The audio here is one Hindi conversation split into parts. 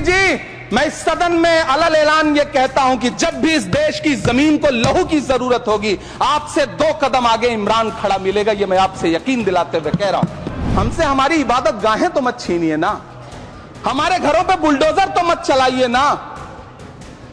जी, मैं इस सदन में अलल ऐलान ये कहता हूं कि जब भी इस देश की जमीन को लहू की जरूरत होगी, आपसे 2 कदम आगे इमरान खड़ा मिलेगा। ये मैं आपसे यकीन दिलाते हुए कह रहा हूं। हमसे हमारी इबादत गाहें तो मत छीनिए ना, हमारे घरों पे बुलडोजर तो मत चलाइए ना,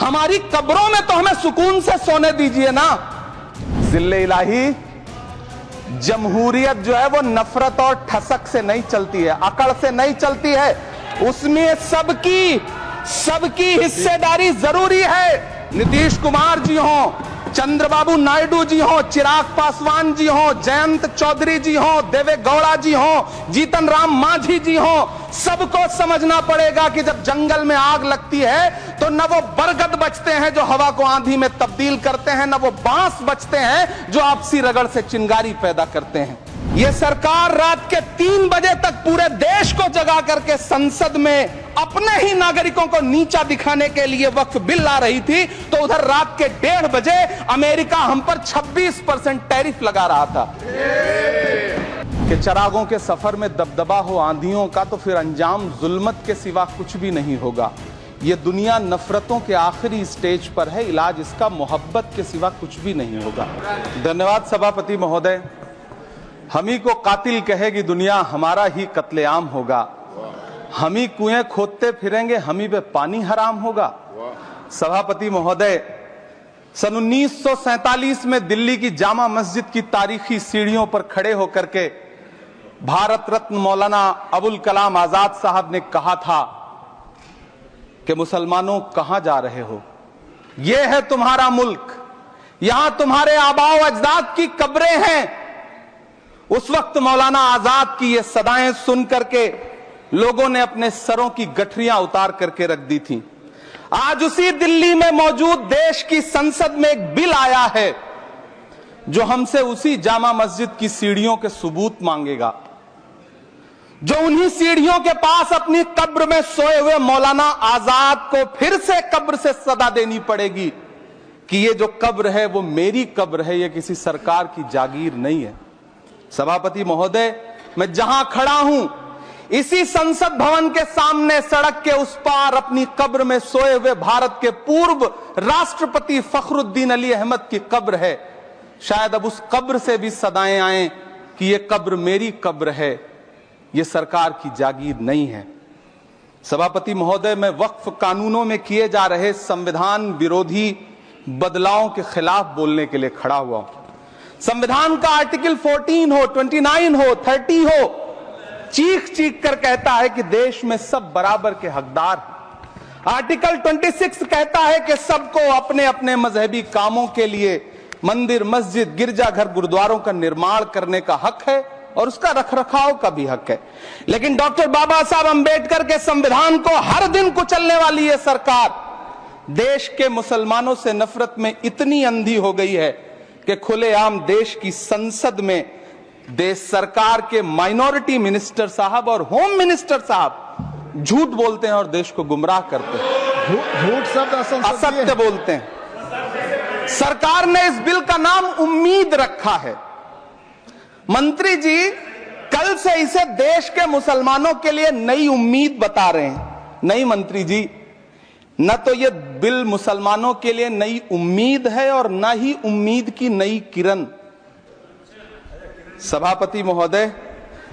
हमारी कब्रों में तो हमें सुकून से सोने दीजिए ना। जिल्ले इलाही, जमहूरियत जो है वो नफरत और ठसक से नहीं चलती है, अकड़ से नहीं चलती है, उसमें सबकी हिस्सेदारी जरूरी है। नीतीश कुमार जी हो, चंद्रबाबू नायडू जी हो, चिराग पासवान जी हो, जयंत चौधरी जी हो, देवे गौड़ा जी हो, जीतन राम मांझी जी हो, सबको समझना पड़ेगा कि जब जंगल में आग लगती है तो न वो बरगद बचते हैं जो हवा को आंधी में तब्दील करते हैं, न वो बांस बचते हैं जो आपसी रगड़ से चिंगारी पैदा करते हैं। ये सरकार रात के 3 बजे तक पूरे देश को जगा करके संसद में अपने ही नागरिकों को नीचा दिखाने के लिए वक्फ बिल ला रही थी, तो उधर रात के 1:30 बजे अमेरिका हम पर 26% टैरिफ लगा रहा था। कि चिरागों के सफर में दबदबा हो आंधियों का, तो फिर अंजाम जुल्मत के सिवा कुछ भी नहीं होगा। ये दुनिया नफरतों के आखिरी स्टेज पर है, इलाज इसका मोहब्बत के सिवा कुछ भी नहीं होगा। धन्यवाद सभापति महोदय। हम ही को कातिल कहेगी दुनिया, हमारा ही कत्लेआम होगा। हम ही कुएं खोदते फिरेंगे, हम ही पे पानी हराम होगा। सभापति महोदय, सन 1947 में दिल्ली की जामा मस्जिद की तारीखी सीढ़ियों पर खड़े होकर के भारत रत्न मौलाना अबुल कलाम आजाद साहब ने कहा था कि मुसलमानों कहां जा रहे हो, यह है तुम्हारा मुल्क, यहां तुम्हारे आबाओ अजदाद की कब्रें हैं। उस वक्त मौलाना आजाद की ये सदाएं सुन करके लोगों ने अपने सरों की गठरियां उतार करके रख दी थी। आज उसी दिल्ली में मौजूद देश की संसद में एक बिल आया है जो हमसे उसी जामा मस्जिद की सीढ़ियों के सबूत मांगेगा, जो उन्हीं सीढ़ियों के पास अपनी कब्र में सोए हुए मौलाना आजाद को फिर से कब्र से सदा देनी पड़ेगी कि ये जो कब्र है वो मेरी कब्र है, ये किसी सरकार की जागीर नहीं है। सभापति महोदय, मैं जहां खड़ा हूं इसी संसद भवन के सामने सड़क के उस पार अपनी कब्र में सोए हुए भारत के पूर्व राष्ट्रपति फखरुद्दीन अली अहमद की कब्र है। शायद अब उस कब्र से भी सदाएं आए कि ये कब्र मेरी कब्र है, ये सरकार की जागीर नहीं है। सभापति महोदय, मैं वक्फ कानूनों में किए जा रहे संविधान विरोधी बदलावों के खिलाफ बोलने के लिए खड़ा हुआ हूं। संविधान का आर्टिकल 14 हो, 29 हो, 30 हो, चीख चीख कर कहता है कि देश में सब बराबर के हकदार हैं। आर्टिकल 26 कहता है कि सबको अपने अपने मजहबी कामों के लिए मंदिर, मस्जिद, गिरजाघर, गुरुद्वारों का निर्माण करने का हक है और उसका रखरखाव का भी हक है। लेकिन डॉक्टर बाबा साहब अंबेडकर के संविधान को हर दिन कुचलने वाली ये सरकार देश के मुसलमानों से नफरत में इतनी अंधी हो गई है कि खुलेआम देश की संसद में देश सरकार के माइनॉरिटी मिनिस्टर साहब और होम मिनिस्टर साहब झूठ बोलते हैं और देश को गुमराह करते हैं, झूठ शब्द असत्य बोलते हैं। सरकार ने इस बिल का नाम उम्मीद रखा है। मंत्री जी कल से इसे देश के मुसलमानों के लिए नई उम्मीद बता रहे हैं। नहीं मंत्री जी, न तो यह बिल मुसलमानों के लिए नई उम्मीद है और न ही उम्मीद की नई किरण। सभापति महोदय,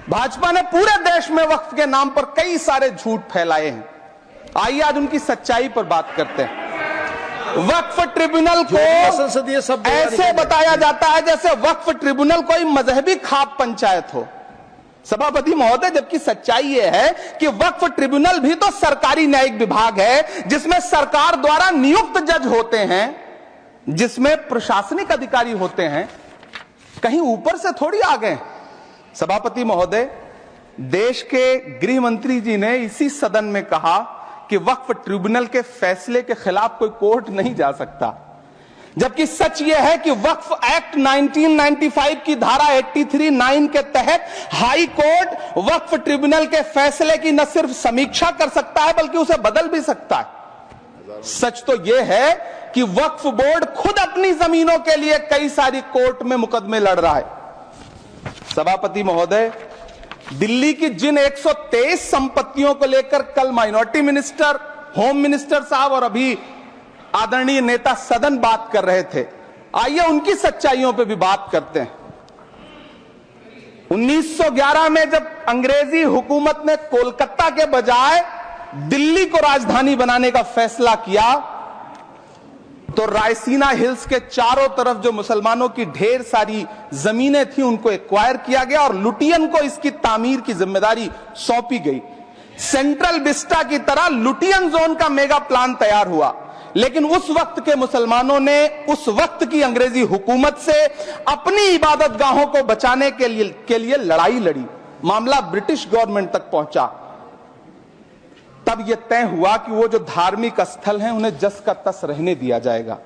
भाजपा ने पूरे देश में वक्फ के नाम पर कई सारे झूठ फैलाए हैं। आइए आज उनकी सच्चाई पर बात करते हैं। वक्फ ट्रिब्यूनल को ऐसे बताया जाता है जैसे वक्फ ट्रिब्यूनल कोई मजहबी खाप पंचायत हो। सभापति महोदय, जबकि सच्चाई यह है कि वक्फ ट्रिब्यूनल भी तो सरकारी न्यायिक विभाग है जिसमें सरकार द्वारा नियुक्त जज होते हैं, जिसमें प्रशासनिक अधिकारी होते हैं, कहीं ऊपर से थोड़ी आ गए। सभापति महोदय, देश के गृह मंत्री जी ने इसी सदन में कहा कि वक्फ ट्रिब्यूनल के फैसले के खिलाफ कोई कोर्ट नहीं जा सकता, जबकि सच यह है कि वक्फ एक्ट 1995 की धारा 83(9) के तहत हाई कोर्ट वक्फ ट्रिब्यूनल के फैसले की न सिर्फ समीक्षा कर सकता है बल्कि उसे बदल भी सकता है। सच तो यह है कि वक्फ बोर्ड खुद अपनी जमीनों के लिए कई सारी कोर्ट में मुकदमे लड़ रहा है। सभापति महोदय, दिल्ली की जिन 123 संपत्तियों को लेकर कल माइनॉरिटी मिनिस्टर होम मिनिस्टर साहब और अभी आदरणीय नेता सदन बात कर रहे थे। आइए उनकी सच्चाइयों पे भी बात करते हैं। 1911 में जब अंग्रेजी हुकूमत ने कोलकाता के बजाय दिल्ली को राजधानी बनाने का फैसला किया, तो रायसीना हिल्स के चारों तरफ जो मुसलमानों की ढेर सारी जमीनें थी उनको एक्वायर किया गया और लुटियन को इसकी तामीर की जिम्मेदारी सौंपी गई। सेंट्रल विस्टा की तरह लुटियन जोन का मेगा प्लान तैयार हुआ, लेकिन उस वक्त के मुसलमानों ने उस वक्त की अंग्रेजी हुकूमत से अपनी इबादत गाहों को बचाने के लिए लड़ाई लड़ी। मामला ब्रिटिश गवर्नमेंट तक पहुंचा। तब यह तय हुआ कि वो जो धार्मिक स्थल हैं उन्हें जस का तस रहने दिया जाएगा।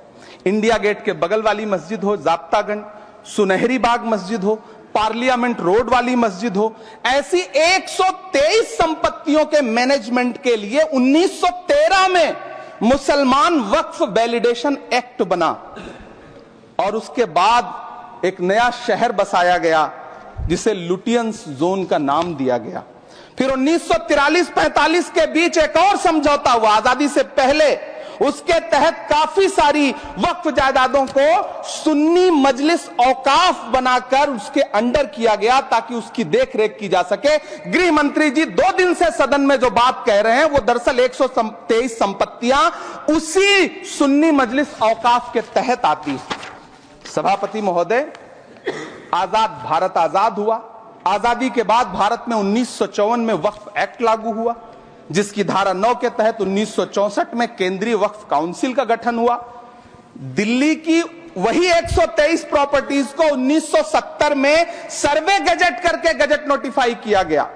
इंडिया गेट के बगल वाली मस्जिद हो, जाप्तागंज, सुनहरी बाग मस्जिद हो, पार्लियामेंट रोड वाली मस्जिद हो, ऐसी 123 संपत्तियों के मैनेजमेंट के लिए 1913 में मुसलमान वक्फ वैलिडेशन एक्ट बना और उसके बाद एक नया शहर बसाया गया जिसे लुटियंस जोन का नाम दिया गया। फिर 1943-45 के बीच एक और समझौता हुआ आजादी से पहले। उसके तहत काफी सारी वक्फ जायदादों को सुन्नी मजलिस औकाफ बनाकर उसके अंडर किया गया ताकि उसकी देखरेख की जा सके। गृह मंत्री जी 2 दिन से सदन में जो बात कह रहे हैं वो दरअसल 123 संपत्तियां उसी सुन्नी मजलिस औकाफ के तहत आती। सभापति महोदय, आजाद भारत आजाद हुआ। आजादी के बाद भारत में 1954 में वक्फ एक्ट लागू हुआ, जिसकी धारा 9 के तहत 1964 में केंद्रीय वक्फ काउंसिल का गठन हुआ। दिल्ली की वही 123 प्रॉपर्टीज को 1970 में सर्वे गजट करके गजट नोटिफाई किया गया।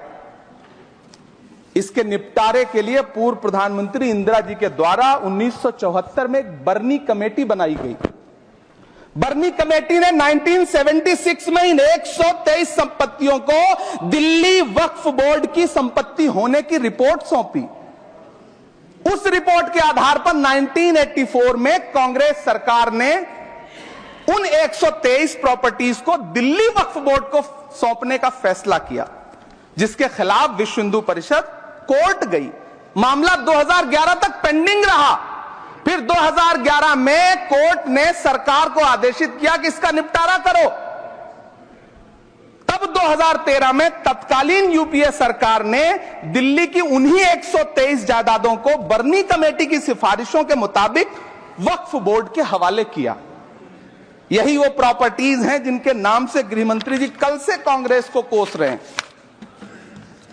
इसके निपटारे के लिए पूर्व प्रधानमंत्री इंदिरा जी के द्वारा 1974 में एक बर्नी कमेटी बनाई गई। बर्नी कमेटी ने 1976 में इन 123 संपत्तियों को दिल्ली वक्फ बोर्ड की संपत्ति होने की रिपोर्ट सौंपी। उस रिपोर्ट के आधार पर 1984 में कांग्रेस सरकार ने उन 123 प्रॉपर्टीज को दिल्ली वक्फ बोर्ड को सौंपने का फैसला किया, जिसके खिलाफ विश्व हिंदू परिषद कोर्ट गई। मामला 2011 तक पेंडिंग रहा। फिर 2011 में कोर्ट ने सरकार को आदेशित किया कि इसका निपटारा करो। तब 2013 में तत्कालीन यूपीए सरकार ने दिल्ली की उन्हीं 123 जायदादों को बर्नी कमेटी की सिफारिशों के मुताबिक वक्फ बोर्ड के हवाले किया। यही वो प्रॉपर्टीज हैं जिनके नाम से गृह मंत्री जी कल से कांग्रेस को कोस रहे हैं।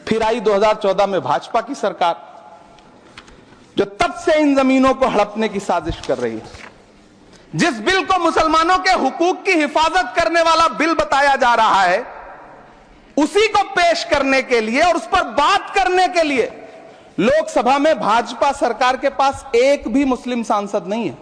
फिर आई 2014 में भाजपा की सरकार, जो तब से इन जमीनों को हड़पने की साजिश कर रही है। जिस बिल को मुसलमानों के हुकूक की हिफाजत करने वाला बिल बताया जा रहा है, उसी को पेश करने के लिए और उस पर बात करने के लिए लोकसभा में भाजपा सरकार के पास एक भी मुस्लिम सांसद नहीं है।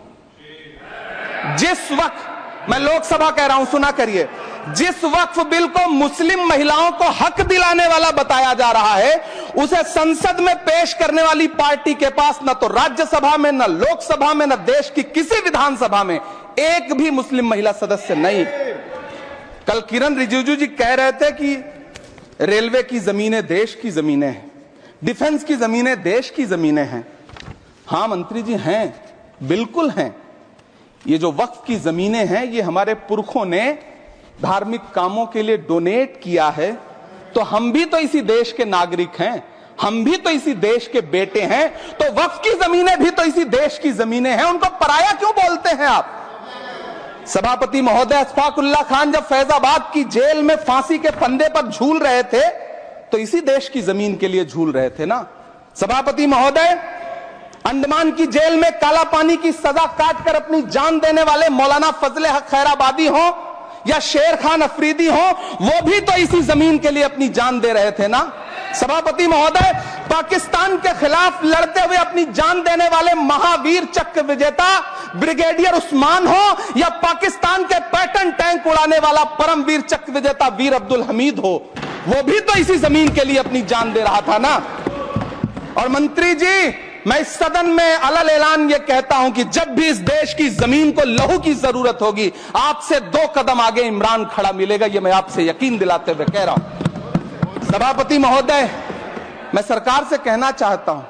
जिस वक्त, मैं लोकसभा कह रहा हूं, सुना करिए, जिस वक्फ बिल को मुस्लिम महिलाओं को हक दिलाने वाला बताया जा रहा है, उसे संसद में पेश करने वाली पार्टी के पास न तो राज्यसभा में, न लोकसभा में, न देश की किसी विधानसभा में एक भी मुस्लिम महिला सदस्य नहीं। कल किरण रिजिजू जी कह रहे थे कि रेलवे की जमीनें देश की जमीनें हैं, डिफेंस की जमीनें देश की जमीनें हैं। हां मंत्री जी, हैं, बिल्कुल हैं। ये जो वक्फ की जमीनें हैं, ये हमारे पुरखों ने धार्मिक कामों के लिए डोनेट किया है। तो हम भी तो इसी देश के नागरिक हैं, हम भी तो इसी देश के बेटे हैं, तो वक्फ की जमीनें भी तो इसी देश की जमीनें हैं। उनको पराया क्यों बोलते हैं आप? सभापति महोदय, अशफाकुल्लाह खान जब फैजाबाद की जेल में फांसी के फंदे पर झूल रहे थे तो इसी देश की जमीन के लिए झूल रहे थे ना। सभापति महोदय, अंडमान की जेल में काला पानी की सजा काटकर अपनी जान देने वाले मौलाना फजले हक खैराबादी हो या शेर खान अफरीदी हो, वो भी तो इसी जमीन के लिए अपनी जान दे रहे थे ना। सभापति महोदय, पाकिस्तान के खिलाफ लड़ते हुए अपनी जान देने वाले महावीर चक्र विजेता ब्रिगेडियर उस्मान हो या पाकिस्तान के पैटर्न टैंक उड़ाने वाला परमवीर चक्र विजेता वीर अब्दुल हमीद हो, वो भी तो इसी जमीन के लिए अपनी जान दे रहा था ना। और मंत्री जी, मैं इस सदन में अलल ऐलान ये कहता हूं कि जब भी इस देश की जमीन को लहू की जरूरत होगी, आपसे 2 कदम आगे इमरान खड़ा मिलेगा। ये मैं आपसे यकीन दिलाते हुए कह रहा हूं। सभापति महोदय, मैं सरकार से कहना चाहता हूं,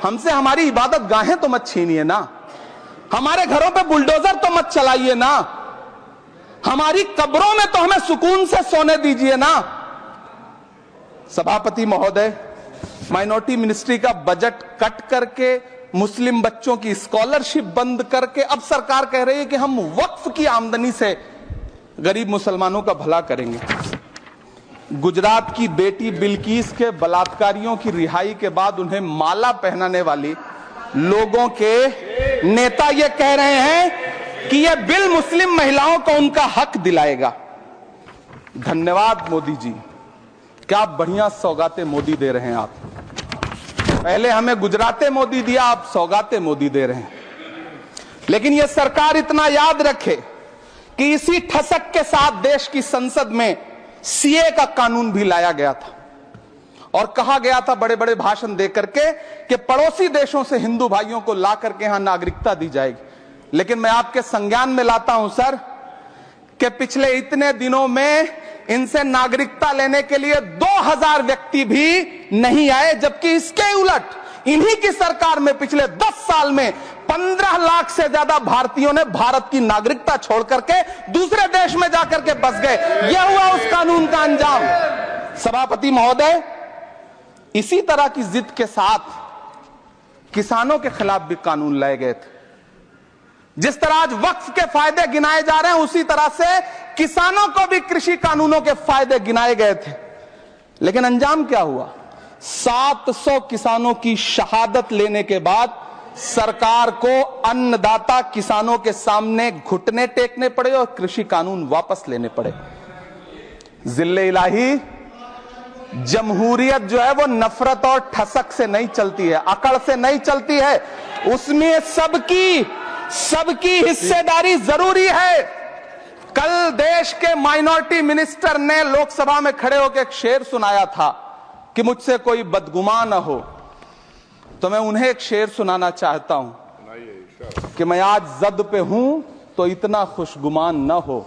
हमसे हमारी इबादत गाहें तो मत छीनिए ना, हमारे घरों पे बुलडोजर तो मत चलाइए ना, हमारी कब्रों में तो हमें सुकून से सोने दीजिए ना। सभापति महोदय, माइनॉरिटी मिनिस्ट्री का बजट कट करके, मुस्लिम बच्चों की स्कॉलरशिप बंद करके अब सरकार कह रही है कि हम वक्फ की आमदनी से गरीब मुसलमानों का भला करेंगे। गुजरात की बेटी बिल्किस के बलात्कारियों की रिहाई के बाद उन्हें माला पहनाने वाली लोगों के नेता ये कह रहे हैं कि यह बिल मुस्लिम महिलाओं को उनका हक दिलाएगा। धन्यवाद मोदी जी, क्या बढ़िया सौगातें मोदी दे रहे हैं आप। पहले हमें गुजराते मोदी दिया, आप सौगातें मोदी दे रहे हैं। लेकिन यह सरकार इतना याद रखे कि इसी ठसक के साथ देश की संसद में सीए का कानून भी लाया गया था और कहा गया था बड़े बड़े भाषण देकर के कि पड़ोसी देशों से हिंदू भाइयों को ला करके यहां नागरिकता दी जाएगी। लेकिन मैं आपके संज्ञान में लाता हूं सर कि पिछले इतने दिनों में इनसे नागरिकता लेने के लिए 2000 व्यक्ति भी नहीं आए, जबकि इसके उलट इन्हीं की सरकार में पिछले 10 साल में 15 लाख से ज्यादा भारतीयों ने भारत की नागरिकता छोड़ करके दूसरे देश में जाकर के बस गए। यह हुआ उस कानून का अंजाम। सभापति महोदय, इसी तरह की जिद के साथ किसानों के खिलाफ भी कानून लाए गए थे। जिस तरह आज वक्फ के फायदे गिनाए जा रहे हैं, उसी तरह से किसानों को भी कृषि कानूनों के फायदे गिनाए गए थे। लेकिन अंजाम क्या हुआ? 700 किसानों की शहादत लेने के बाद सरकार को अन्नदाता किसानों के सामने घुटने टेकने पड़े और कृषि कानून वापस लेने पड़े। जिल्ले इलाही, जमहूरियत जो है वो नफरत और ठसक से नहीं चलती है, अकड़ से नहीं चलती है, उसमें सबकी हिस्सेदारी जरूरी है। कल देश के माइनॉरिटी मिनिस्टर ने लोकसभा में खड़े होकर एक शेर सुनाया था कि मुझसे कोई बदगुमान न हो, तो मैं उन्हें एक शेर सुनाना चाहता हूं कि मैं आज जद पे हूं तो इतना खुशगुमान न हो,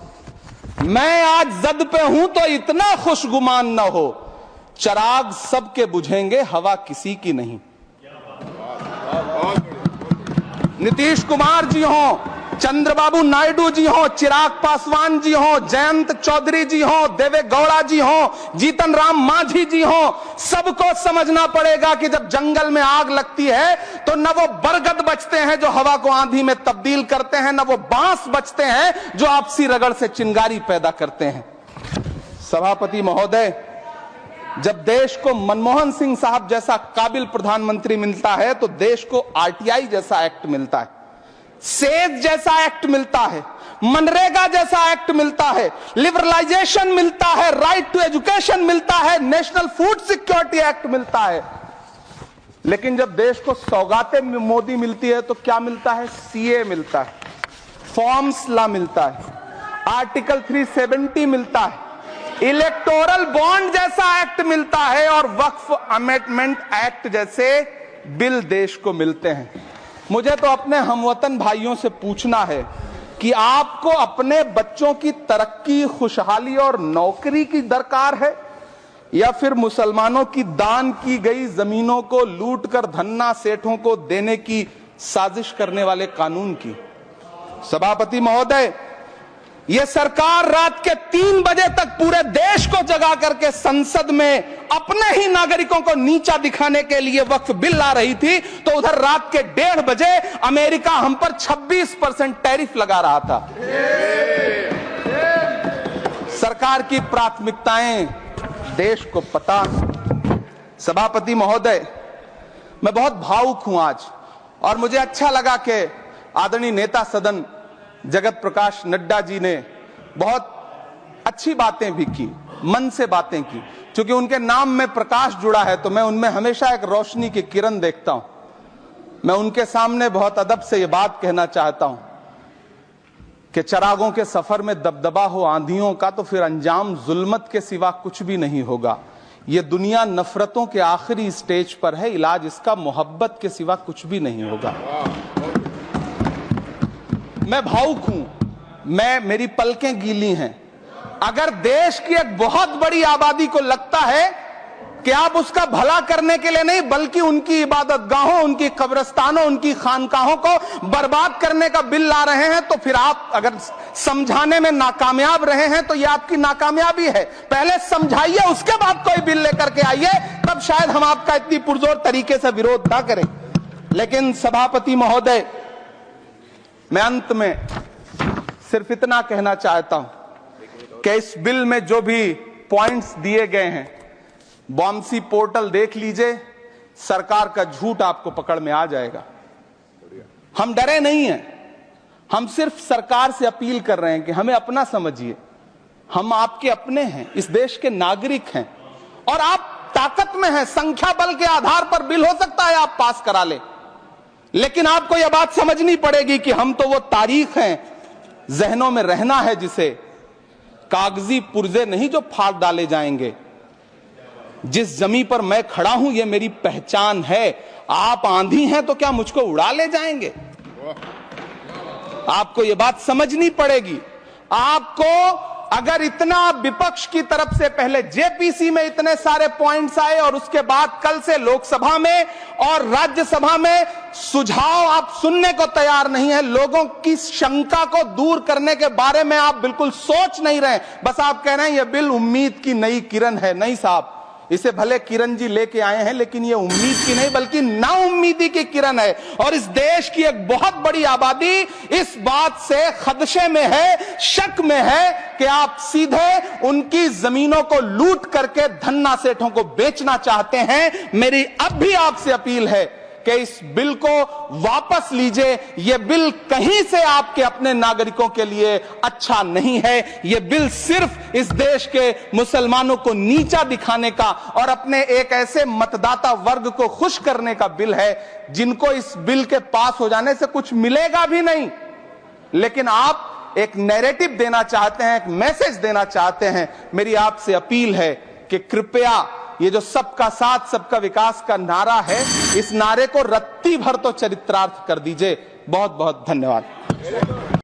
मैं आज जद पे हूं तो इतना खुशगुमान न हो, चराग सबके बुझेंगे हवा किसी की नहीं। नीतीश कुमार जी हो, चंद्रबाबू नायडू जी हो, चिराग पासवान जी हो, जयंत चौधरी जी हो, देवे गौड़ा जी हो, जीतन राम मांझी जी हो, सबको समझना पड़ेगा कि जब जंगल में आग लगती है तो न वो बरगद बचते हैं जो हवा को आंधी में तब्दील करते हैं, न वो बांस बचते हैं जो आपसी रगड़ से चिंगारी पैदा करते हैं। सभापति महोदय, जब देश को मनमोहन सिंह साहब जैसा काबिल प्रधानमंत्री मिलता है तो देश को आरटीआई जैसा एक्ट मिलता है, सेज जैसा एक्ट मिलता है, मनरेगा जैसा एक्ट मिलता है, लिबरलाइजेशन मिलता है, राइट टू एजुकेशन मिलता है, नेशनल फूड सिक्योरिटी एक्ट मिलता है। लेकिन जब देश को सौगातें मोदी मिलती है तो क्या मिलता है? सीए मिलता है, फॉर्म्स लॉ मिलता है, आर्टिकल 370 मिलता है, इलेक्टोरल बॉन्ड जैसा एक्ट मिलता है और वक्फ अमेंडमेंट एक्ट जैसे बिल देश को मिलते हैं। मुझे तो अपने हमवतन भाइयों से पूछना है कि आपको अपने बच्चों की तरक्की, खुशहाली और नौकरी की दरकार है या फिर मुसलमानों की दान की गई जमीनों को लूटकर धन्ना सेठों को देने की साजिश करने वाले कानून की? सभापति महोदय, यह सरकार रात के 3 बजे तक पूरे देश को जगा करके संसद में अपने ही नागरिकों को नीचा दिखाने के लिए वक्फ बिल ला रही थी, तो उधर रात के 1:30 बजे अमेरिका हम पर 26% टैरिफ लगा रहा था। सरकार की प्राथमिकताएं देश को पता। सभापति महोदय, मैं बहुत भावुक हूं आज, और मुझे अच्छा लगा कि आदरणीय नेता सदन जगत प्रकाश नड्डा जी ने बहुत अच्छी बातें भी की, मन से बातें की। क्योंकि उनके नाम में प्रकाश जुड़ा है तो मैं उनमें हमेशा एक रोशनी की किरण देखता हूं। मैं उनके सामने बहुत अदब से यह बात कहना चाहता हूं कि चरागों के सफर में दबदबा हो आंधियों का तो फिर अंजाम जुल्मत के सिवा कुछ भी नहीं होगा। यह दुनिया नफरतों के आखिरी स्टेज पर है, इलाज इसका मोहब्बत के सिवा कुछ भी नहीं होगा। मैं भावुक हूं, मेरी पलकें गीली हैं। अगर देश की एक बहुत बड़ी आबादी को लगता है कि आप उसका भला करने के लिए नहीं बल्कि उनकी इबादत गाहों, उनकी कब्रिस्तानों, उनकी खानकाहों को बर्बाद करने का बिल ला रहे हैं, तो फिर आप अगर समझाने में नाकामयाब रहे हैं तो यह आपकी नाकामयाबी है। पहले समझाइए, उसके बाद कोई बिल लेकर के आइए, तब शायद हम आपका इतनी पुरजोर तरीके से विरोध ना करें। लेकिन सभापति महोदय, मैं अंत में सिर्फ इतना कहना चाहता हूं कि इस बिल में जो भी पॉइंट्स दिए गए हैं, बॉम्सी पोर्टल देख लीजिए, सरकार का झूठ आपको पकड़ में आ जाएगा। हम डरे नहीं हैं, हम सिर्फ सरकार से अपील कर रहे हैं कि हमें अपना समझिए, हम आपके अपने हैं, इस देश के नागरिक हैं और आप ताकत में हैं। संख्या बल के आधार पर बिल हो सकता है आप पास करा ले, लेकिन आपको यह बात समझनी पड़ेगी कि हम तो वो तारीख हैं, जहनों में रहना है जिसे, कागजी पुर्जे नहीं जो फाड़ डाले जाएंगे। जिस जमीन पर मैं खड़ा हूं ये मेरी पहचान है। आप आंधी हैं तो क्या मुझको उड़ा ले जाएंगे? आपको यह बात समझनी पड़ेगी। आपको अगर इतना विपक्ष की तरफ से पहले जेपीसी में इतने सारे पॉइंट्स आए और उसके बाद कल से लोकसभा में और राज्यसभा में सुझाव आप सुनने को तैयार नहीं है, लोगों की शंका को दूर करने के बारे में आप बिल्कुल सोच नहीं रहे, बस आप कह रहे हैं यह बिल उम्मीद की नई किरण है। नहीं साहब, इसे भले किरण जी लेके आए हैं, लेकिन ये उम्मीद की नहीं बल्कि नाउम्मीदी की किरण है। और इस देश की एक बहुत बड़ी आबादी इस बात से खदशे में है, शक में है कि आप सीधे उनकी जमीनों को लूट करके धन्ना सेठों को बेचना चाहते हैं। मेरी अब भी आपसे अपील है कि इस बिल को वापस लीजिए। यह बिल कहीं से आपके अपने नागरिकों के लिए अच्छा नहीं है। यह बिल सिर्फ इस देश के मुसलमानों को नीचा दिखाने का और अपने एक ऐसे मतदाता वर्ग को खुश करने का बिल है जिनको इस बिल के पास हो जाने से कुछ मिलेगा भी नहीं। लेकिन आप एक नैरेटिव देना चाहते हैं, एक मैसेज देना चाहते हैं। मेरी आपसे अपील है कि कृपया ये जो सबका साथ सबका विकास का नारा है, इस नारे को रत्ती भर तो चरित्रार्थ कर दीजिए। बहुत बहुत धन्यवाद।